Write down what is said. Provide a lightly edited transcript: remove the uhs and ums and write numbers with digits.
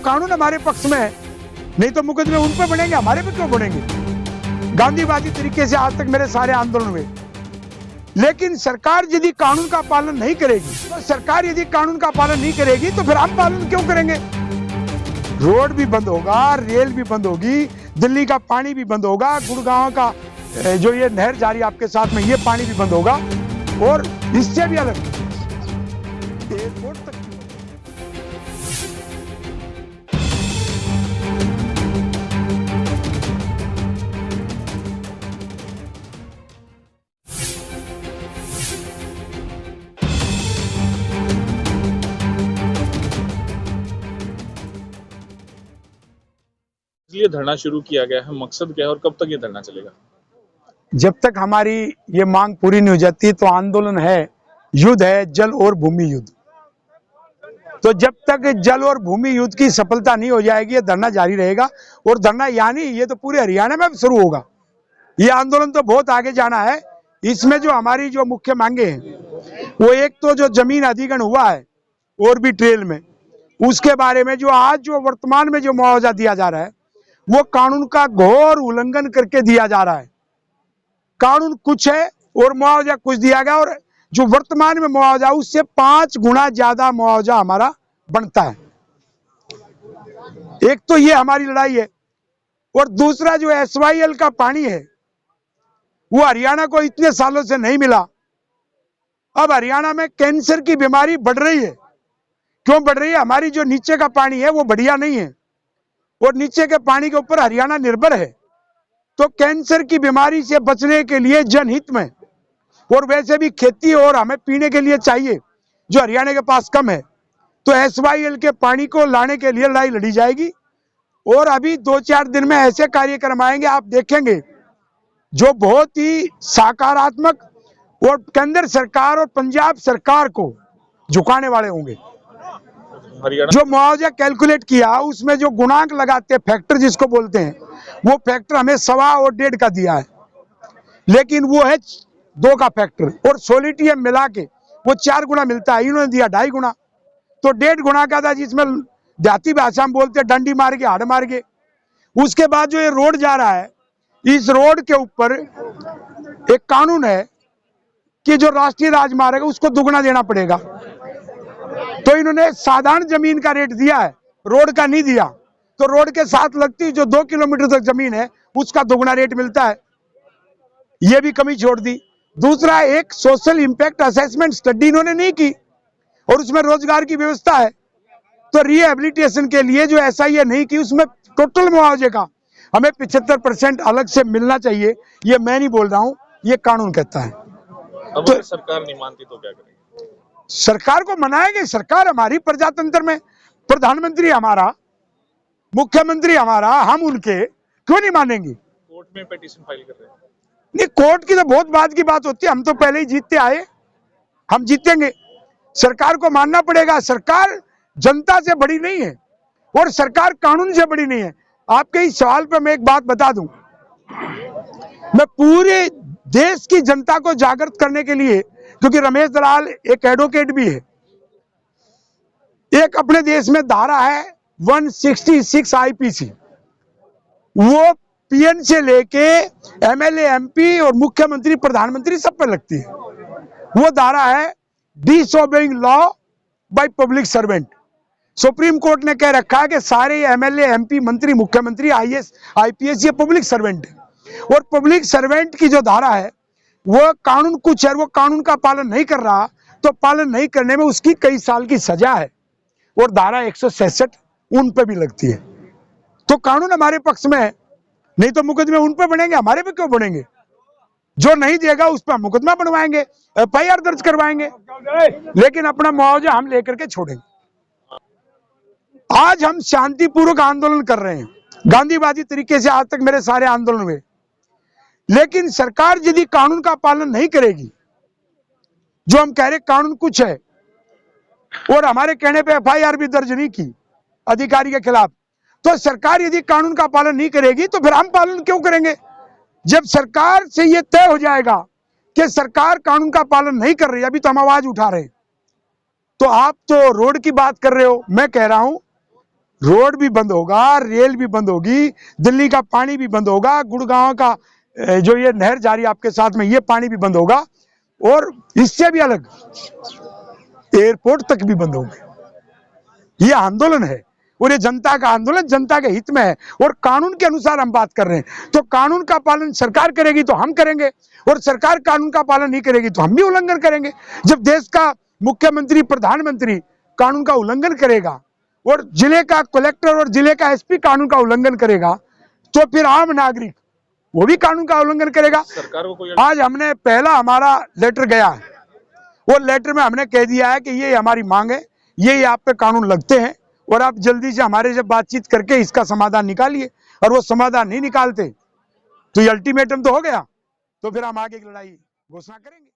कानून हमारे पक्ष में है, नहीं तो मुकदमे उन पर बनेंगे, हमारे पे क्यों बनेंगे। गांधीवादी तरीके से आज तक मेरे सारे आंदोलन हुए, लेकिन सरकार यदि कानून का पालन नहीं करेगी, तो सरकार यदि कानून का पालन नहीं करेगी तो फिर हम पालन क्यों करेंगे। रोड भी बंद होगा, रेल भी बंद होगी, दिल्ली का पानी भी बंद होगा, गुड़गांव का जो ये नहर जारी आपके साथ में, ये पानी भी बंद होगा, और इससे भी अलग एयरपोर्ट तक। इसलिए धरना शुरू किया गया है, मकसद क्या है और कब तक ये धरना चलेगा? जब तक हमारी ये मांग पूरी नहीं हो जाती तो आंदोलन है, युद्ध है, जल और भूमि युद्ध। तो जब तक जल और भूमि युद्ध की सफलता नहीं हो जाएगी ये धरना जारी रहेगा। और धरना यानी ये तो पूरे हरियाणा में शुरू होगा। ये आंदोलन तो बहुत आगे जाना है। इसमें जो हमारी जो मुख्य मांगे हैं वो एक तो जो जमीन अधिग्रहण हुआ है और भी ट्रेल में, उसके बारे में जो आज जो वर्तमान में जो मुआवजा दिया जा रहा है वो कानून का घोर उल्लंघन करके दिया जा रहा है। कानून कुछ है और मुआवजा कुछ दिया गया, और जो वर्तमान में मुआवजा उससे 5 गुना ज्यादा मुआवजा हमारा बनता है। एक तो ये हमारी लड़ाई है, और दूसरा जो SYL का पानी है वो हरियाणा को इतने सालों से नहीं मिला। अब हरियाणा में कैंसर की बीमारी बढ़ रही है। क्यों बढ़ रही है? हमारी जो नीचे का पानी है वो बढ़िया नहीं है, और नीचे के पानी के ऊपर हरियाणा निर्भर है। तो कैंसर की बीमारी से बचने के लिए जनहित में, और वैसे भी खेती और हमें पीने के लिए चाहिए जो हरियाणा के पास कम है, तो SYL के पानी को लाने के लिए लड़ाई लड़ी जाएगी। और अभी 2-4 दिन में ऐसे कार्यक्रम आएंगे, आप देखेंगे, जो बहुत ही सकारात्मक और केंद्र सरकार और पंजाब सरकार को झुकाने वाले होंगे। जो मुआवजा कैलकुलेट किया उसमें जो गुणांक लगाते हैं, फैक्टर जिसको बोलते हैं, वो फैक्टर हमें 1.25 और 1.5 का दिया है, लेकिन वो है 2 का फैक्टर, और सोलिटियम मिला के वो 4 गुना मिलता है। इन्होंने दिया 2.5 गुना, तो 1.5 गुना का था, जिसमें जाति भाषा में बोलते हैं डंडी मार के हाड़ मार के। उसके बाद जो ये रोड जा रहा है, इस रोड के ऊपर एक कानून है कि जो राष्ट्रीय राजमार्ग है उसको दुगना देना पड़ेगा। तो इन्होंने साधारण जमीन का रेट दिया है, रोड का नहीं दिया। तो रोड के साथ लगती जो 2 किलोमीटर तक जमीन है उसका दुगना रेट मिलता है, ये भी कमी छोड़ दी। दूसरा, एक सोशल इंपैक्ट असेसमेंट स्टडी इन्होंने नहीं की, और उसमें रोजगार की व्यवस्था है। तो रिहेबिलिटेशन के लिए जो SIA नहीं की, उसमें टोटल मुआवजे का हमें 75% अलग से मिलना चाहिए। ये मैं नहीं बोल रहा हूं, ये कानून कहता है। अब तो सरकार नहीं मानती तो क्या करेंगे? सरकार को मनाएंगे। सरकार हमारी प्रजातंत्र में, प्रधानमंत्री हमारा, मुख्यमंत्री हमारा, हम उनके क्यों नहीं मानेंगे। कोर्ट में पिटीशन फाइल कर रहे हैं? नहीं, कोर्ट की तो बहुत बाद की बात होती है, हम तो पहले ही जीतते आए, हम जीतेंगे। सरकार को मानना पड़ेगा। सरकार जनता से बड़ी नहीं है, और सरकार कानून से बड़ी नहीं है। आपके इस सवाल पर मैं एक बात बता दूं, मैं पूरे देश की जनता को जागृत करने के लिए, क्योंकि रमेश दलाल एक एडवोकेट भी है, एक अपने देश में धारा है 166 IPC, वो PN से लेके MLA MP और मुख्यमंत्री प्रधानमंत्री सब पर लगती है। वो धारा है disobeying law by public servant. Supreme court ने कह रखा है कि सारे MLA MP मंत्री मुख्यमंत्री IAS IPS ये पब्लिक सर्वेंट है, और पब्लिक सर्वेंट की जो धारा है वो कानून कुछ है, वो कानून का पालन नहीं कर रहा, तो पालन नहीं करने में उसकी कई साल की सजा है, और धारा 166 उन पे भी लगती है। तो कानून हमारे पक्ष में है, नहीं तो मुकदमे उन पे बनेंगे, हमारे पे क्यों बनेंगे। जो नहीं देगा उस पर मुकदमा बनवाएंगे, FIR दर्ज करवाएंगे, लेकिन अपना मुआवजा हम लेकर के छोड़ेंगे। आज हम शांतिपूर्वक आंदोलन कर रहे हैं, गांधीवादी तरीके से आज तक मेरे सारे आंदोलन हुए, लेकिन सरकार यदि कानून का पालन नहीं करेगी, जो हम कह रहे कानून कुछ है, और हमारे कहने पे FIR भी दर्ज नहीं की अधिकारी के खिलाफ, तो सरकार यदि कानून का पालन नहीं करेगी तो फिर हम पालन क्यों करेंगे। जब सरकार से ये तय हो जाएगा कि सरकार कानून का पालन नहीं कर रही, अभी तो हम आवाज उठा रहे हैं, तो आप तो रोड की बात कर रहे हो, मैं कह रहा हूं रोड भी बंद होगा, रेल भी बंद होगी, दिल्ली का पानी भी बंद होगा, गुड़गांव का जो ये नहर जारी आपके साथ में, ये पानी भी बंद होगा, और इससे भी अलग एयरपोर्ट तक भी बंद होंगे। ये आंदोलन है और ये जनता का आंदोलन जनता के हित में है, और कानून के अनुसार हम बात कर रहे हैं। तो कानून का पालन सरकार करेगी तो हम करेंगे, और सरकार कानून का पालन नहीं करेगी तो हम भी उल्लंघन करेंगे। जब देश का मुख्यमंत्री, प्रधानमंत्री कानून का उल्लंघन करेगा और जिले का कलेक्टर और जिले का एसपी कानून का उल्लंघन करेगा, तो फिर आम नागरिक वो भी कानून का उल्लंघन करेगा। सरकार को कोई आज हमने पहला हमारा लेटर गया है, वो लेटर में हमने कह दिया है कि ये हमारी मांग है, ये आप पे कानून लगते हैं, और आप जल्दी से हमारे से बातचीत करके इसका समाधान निकालिए। और वो समाधान नहीं निकालते तो ये अल्टीमेटम तो हो गया, तो फिर हम आगे की लड़ाई घोषणा करेंगे।